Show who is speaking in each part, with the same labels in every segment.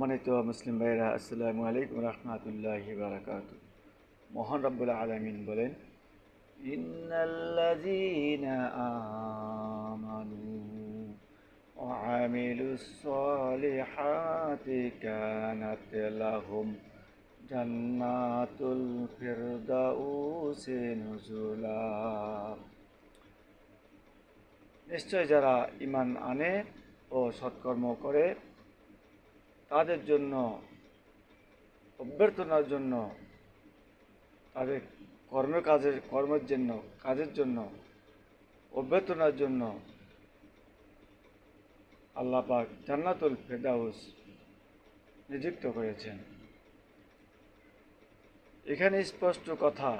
Speaker 1: সম্মানিত মুসলিম ভাইরা, আসসালামু আলাইকুম রহমতুল্লাহি বারাকাতু। মহান রব্বুল আলামিন বলেন, ইন্নাল্লাযীনা আমানু ওয়া আমিলুস সলিহাতি কানাত লাহুম জান্নাতুল ফিরদাউসি নুজুলা। নিশ্চয় যারা ঈমান আনে ও সৎকর্ম করে তাদের জন্য অভ্যর্থনার জন্য, তাদের কাজের জন্য অভ্যর্থনার জন্য আল্লাহ পাক জান্নাতুল ফেরদাউস নিযুক্ত করেছেন। এখানে স্পষ্ট কথা,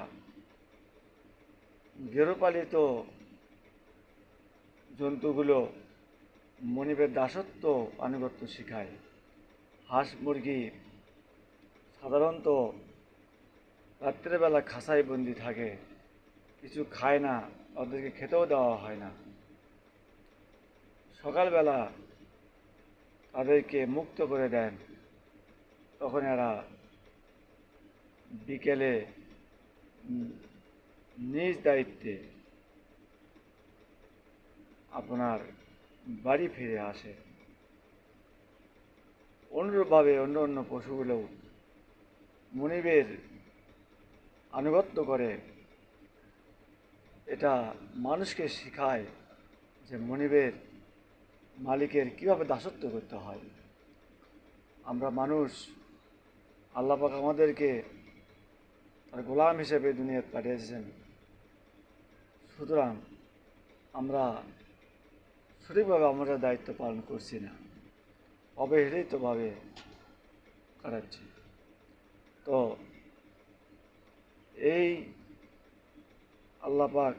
Speaker 1: গৃহপালিত জন্তুগুলো মনিবের দাসত্ব আনুগত্য শেখায়। হাঁস মুরগি সাধারণত রাত্রেবেলা খাঁচায় বন্দি থাকে, কিছু খায় না, ওদেরকে খেতেও দেওয়া হয় না। সকালবেলা তাদেরকে মুক্ত করে দেন, তখন এরা বিকেলে নিজ দায়িত্বে আপনার বাড়ি ফিরে আসে। অনুরূপভাবে অন্য অন্য পশুগুলোও মনিবের আনুগত্য করে। এটা মানুষকে শেখায় যে মনিবের মালিকের কীভাবে দাসত্ব করতে হয়। আমরা মানুষ, আল্লাহ পাক আমাদেরকে তার গোলাম হিসেবে দুনিয়াতে পাঠিয়েছেন। সুতরাং আমরা সঠিকভাবে আমাদের দায়িত্ব পালন করছি না, অবহেলিতভাবে কাটাচ্ছি। তো এই আল্লাহ পাক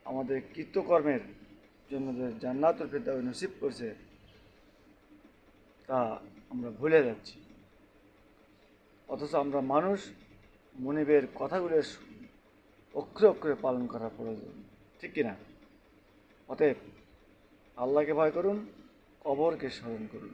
Speaker 1: আমাদের কৃতকর্মের জন্য যে জান্নাতুল ফেরদাউস নসিব করছে তা আমরা ভুলে যাচ্ছি। অথচ আমরা মানুষ, মনিবের কথাগুলো অক্ষরে অক্ষরে পালন করা প্রয়োজন, ঠিক কিনা? অতএব আল্লাহকে ভয় করুন, কবরকে স্মরণ করুন।